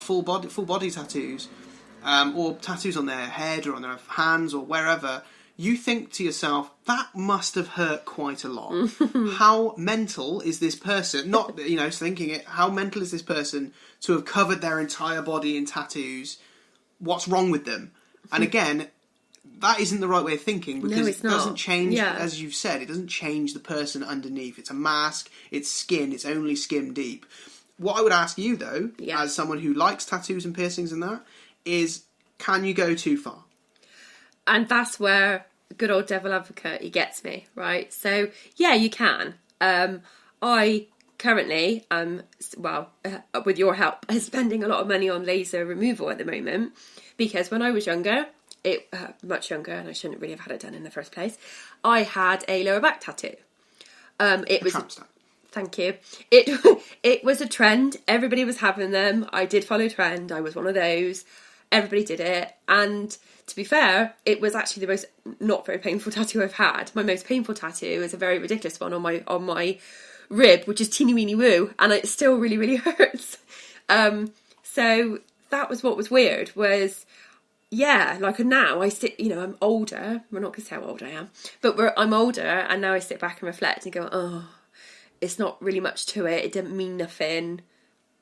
full body tattoos, or tattoos on their head or on their hands or wherever, you think to yourself, that must have hurt quite a lot. How mental is this person? Not, thinking it, how mental is this person to have covered their entire body in tattoos? What's wrong with them? And again, that isn't the right way of thinking, because it doesn't change, as you've said, it doesn't change the person underneath. It's a mask, it's skin, it's only skin deep. What I would ask you, though, as someone who likes tattoos and piercings and that, is, can you go too far? And that's where good old devil advocate, he gets me, right? So, yeah, you can. I currently, with your help, am spending a lot of money on laser removal at the moment, because when I was younger, much younger, and I shouldn't really have had it done in the first place, I had a lower back tattoo. It was... Thank you. It was a trend. Everybody was having them. I did follow trend. I was one of those. Everybody did it. And to be fair, it was actually the most not very painful tattoo I've had. My most painful tattoo is a very ridiculous one on my rib, which is teeny weeny woo, and it still really, really hurts. So that was what was weird, was, like now I sit, I'm older. We're not going to say how old I am, but I'm older, and now I sit back and reflect and go, oh, it's not really much to it. It didn't mean nothing,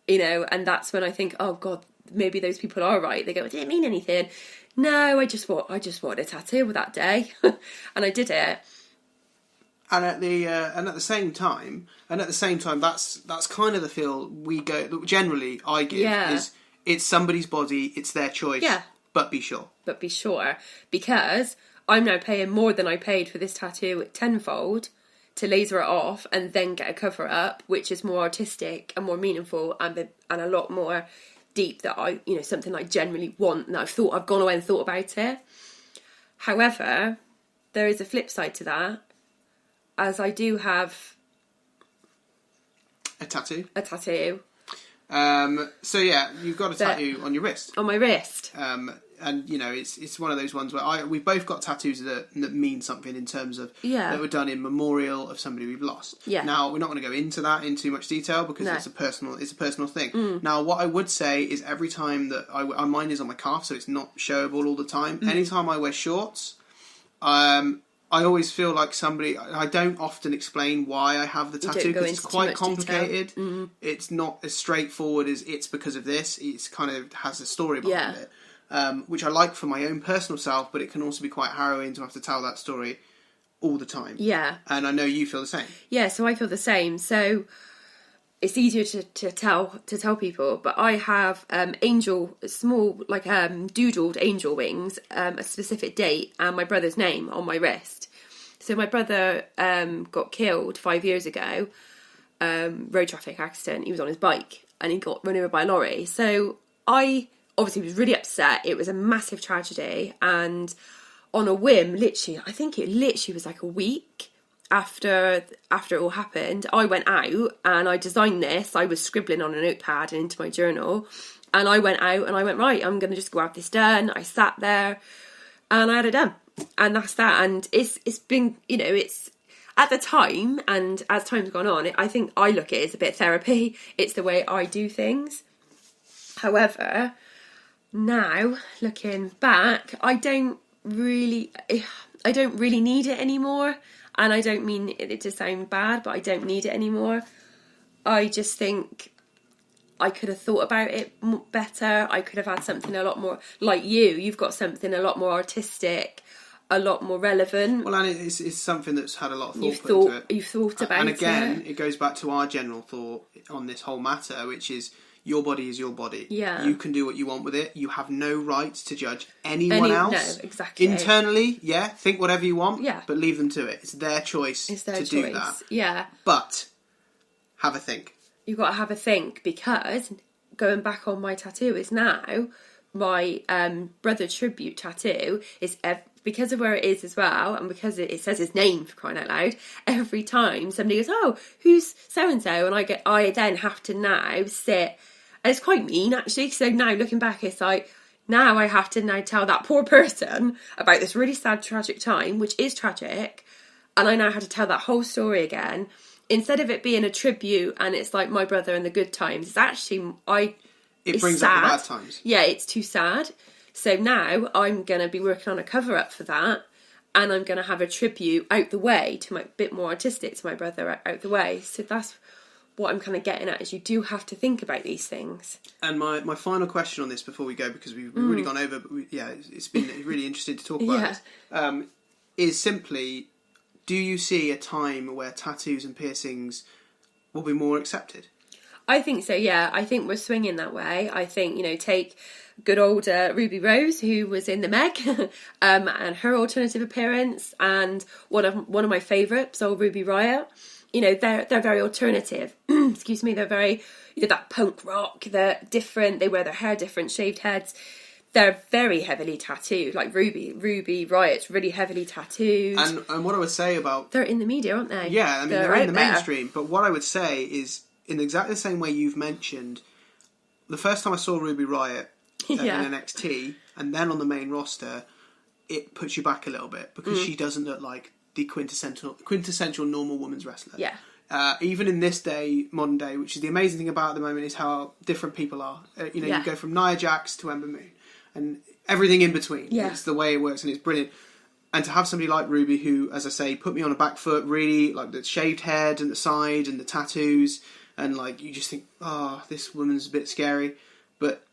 and that's when I think, oh God, maybe those people are right. They go, it didn't mean anything. No, I just wanted a tattoo that day, and I did it. And at the same time, that's kind of the feel we go. Generally, I give is it's somebody's body, it's their choice. Yeah. But be sure. Because I'm now paying more than I paid for this tattoo tenfold to laser it off and then get a cover up, which is more artistic and more meaningful and a lot more deep, that I, something I generally want, and I've gone away and thought about it. However, there is a flip side to that, as I do have a tattoo. So yeah, you've got a tattoo on your wrist. On my wrist. And it's one of those ones where we've both got tattoos that mean something in terms of that were done in memorial of somebody we've lost. Yeah. Now, we're not going to go into that in too much detail, because it's a personal thing. Now, what I would say is, every time that mine is on my calf, so it's not showable all the time. Anytime I wear shorts, I always feel like I don't often explain why I have the tattoo, because it's quite complicated. It's not as straightforward as it's because of this. It's kind of has a story behind it. Which I like for my own personal self, but it can also be quite harrowing to have to tell that story all the time. Yeah. And I know you feel the same. Yeah, so I feel the same. So it's easier to tell people, but I have small, doodled angel wings, a specific date, and my brother's name on my wrist. So my brother got killed 5 years ago, road traffic accident. He was on his bike and he got run over by a lorry. So I obviously was really upset. It was a massive tragedy, and on a whim, I think it was like a week after it all happened, I went out and I designed this. I was scribbling on a notepad and into my journal, and I went out and I went, right, I'm going to just go have this done. I sat there and I had it done, and that's that. And it's been, it's at the time, and as time's gone on, I think I look at it as a bit of therapy. It's the way I do things. However, now, looking back, I don't really need it anymore. And I don't mean it to sound bad, but I don't need it anymore. I just think I could have thought about it better. I could have had something a lot more, like you've got something a lot more artistic, a lot more relevant. Well, and it's something that's had a lot of thought put into it. You've thought about it. And again, it goes back to our general thought on this whole matter, which is, your body is your body. Yeah. You can do what you want with it. You have no right to judge anyone else. No, exactly. Internally, think whatever you want, but leave them to it. It's their choice to do that. Yeah. But have a think. You've got to have a think, because going back on my tattoo is now my brother tribute tattoo is because of where it is as well, and because it says his name, for crying out loud, every time somebody goes, oh, who's so-and-so? And I then have to now sit. And it's quite mean, actually, so now looking back, it's like, now I have to now tell that poor person about this really sad, tragic time, which is tragic, and I now have to tell that whole story again. Instead of it being a tribute and it's like my brother and the good times, it's actually, it brings up the bad times. Yeah, it's too sad. So now I'm going to be working on a cover-up for that, and I'm going to have a tribute out the way to a bit more artistic to my brother out the way. So that's what I'm kind of getting at, is you do have to think about these things. And my final question on this before we go, because we've really gone over, but it's been really interesting to talk about this, is simply, do you see a time where tattoos and piercings will be more accepted? I think so, yeah. I think we're swinging that way. I think, take good old Ruby Rose, who was in The Meg, and her alternative appearance, and one of my favourites, old Ruby Riot. They're very alternative. Excuse me. They're very, that punk rock. They're different. They wear their hair different, shaved heads. They're very heavily tattooed. Like Ruby Riot's really heavily tattooed. And what I would say about... They're in the media, aren't they? Yeah, I mean, they're in the mainstream. But what I would say is, in exactly the same way you've mentioned, the first time I saw Ruby Riot in NXT, and then on the main roster, it puts you back a little bit, because she doesn't look like the quintessential normal woman's wrestler. Yeah. Even in this day, modern day, which is the amazing thing about at the moment, is how different people are. You go from Nia Jax to Ember Moon, and everything in between. Yeah. It's the way it works, and it's brilliant. And to have somebody like Ruby, who, as I say, put me on a back foot, really, like the shaved head and the side and the tattoos, and like you just think, this woman's a bit scary. But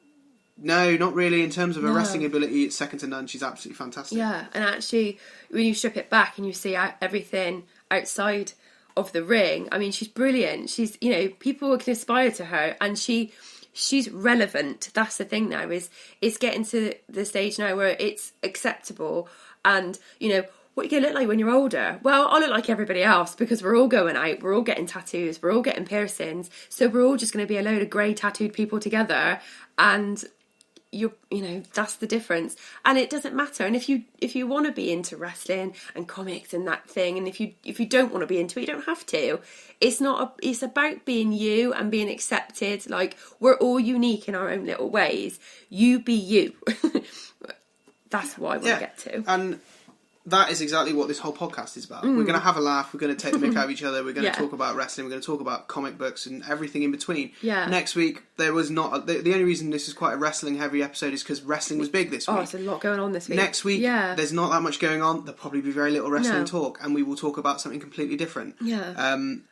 no, not really. In terms of her wrestling ability, it's second to none. She's absolutely fantastic. Yeah, and actually, when you strip it back and you see everything outside of the ring, I mean, she's brilliant. She's, people can aspire to her, and she's relevant. That's the thing now, is it's getting to the stage now where it's acceptable. And, what are you going to look like when you're older? Well, I'll look like everybody else, because we're all going out, we're all getting tattoos, we're all getting piercings, so we're all just going to be a load of grey tattooed people together, and that's the difference. And it doesn't matter. And if you want to be into wrestling and comics and that thing, and if you don't want to be into it, you don't have to. It's about being you and being accepted. Like, we're all unique in our own little ways. You be you. That's what I want to get to. And that is exactly what this whole podcast is about. We're going to have a laugh. We're going to take the mick out of each other. We're going to talk about wrestling. We're going to talk about comic books and everything in between. Yeah. Next week, there was not... The only reason this is quite a wrestling-heavy episode is because wrestling was big this week. Oh, there's a lot going on this week. Next week, there's not that much going on. There'll probably be very little wrestling talk, and we will talk about something completely different. Yeah. And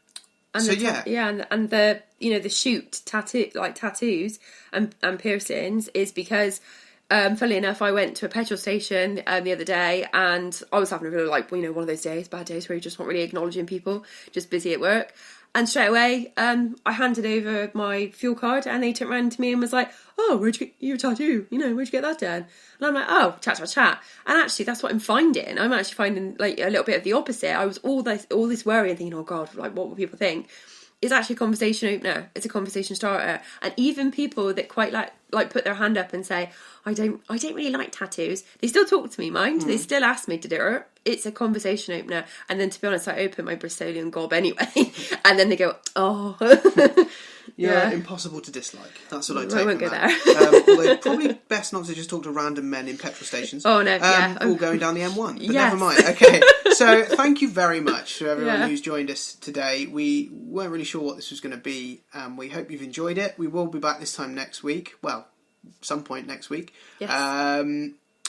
the shoot tattoos and piercings is because... funnily enough, I went to a petrol station the other day, and I was having a really one of those bad days where you just not really acknowledging people, just busy at work. And straight away, I handed over my fuel card, and they turned around to me and was like, "Oh, where'd you get your tattoo? Where'd you get that done?" And I'm like, "Oh, chat. And actually, that's what I'm finding. I'm actually finding like a little bit of the opposite. I was all this worry and thinking, "Oh God, like what will people think?" It's actually a conversation opener. It's a conversation starter. And even people that quite like put their hand up and say, I don't really like tattoos, they still talk to me, mind. They still ask me to do it. It's a conversation opener. And then, to be honest, I open my Bristolian gob anyway. And then they go, oh. You're impossible to dislike. That's what I take. I won't go there. Although probably best not to just talk to random men in petrol stations. Oh no, all going down the M1. But never mind. Okay, so thank you very much to everyone who's joined us today. We weren't really sure what this was going to be. We hope you've enjoyed it. We will be back this time next week. Well, some point next week. Yes.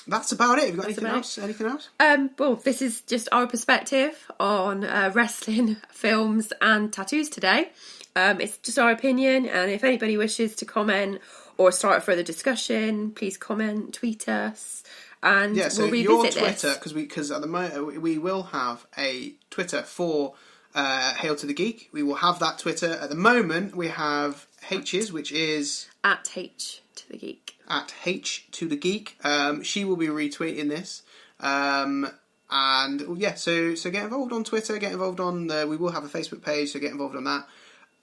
That's about it. Have you got anything else? Anything else? Well, this is just our perspective on wrestling, films, and tattoos today. It's just our opinion, and if anybody wishes to comment or start a further discussion, please comment, tweet us, and we'll revisit your Twitter, this. Because at the moment we will have a Twitter for Hale2theGeek. We will have that Twitter. At the moment, we have H's, which is at H2theGeek. At H2theGeek. She will be retweeting this. So get involved on Twitter. Get involved on we will have a Facebook page, so get involved on that.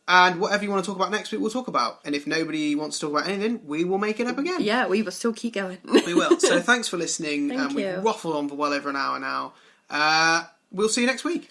And whatever you want to talk about next week, we'll talk about. And if nobody wants to talk about anything, we will make it up again. Yeah, we will still keep going. We will. So thanks for listening. Thank you. We've waffled on for well over an hour now. We'll see you next week.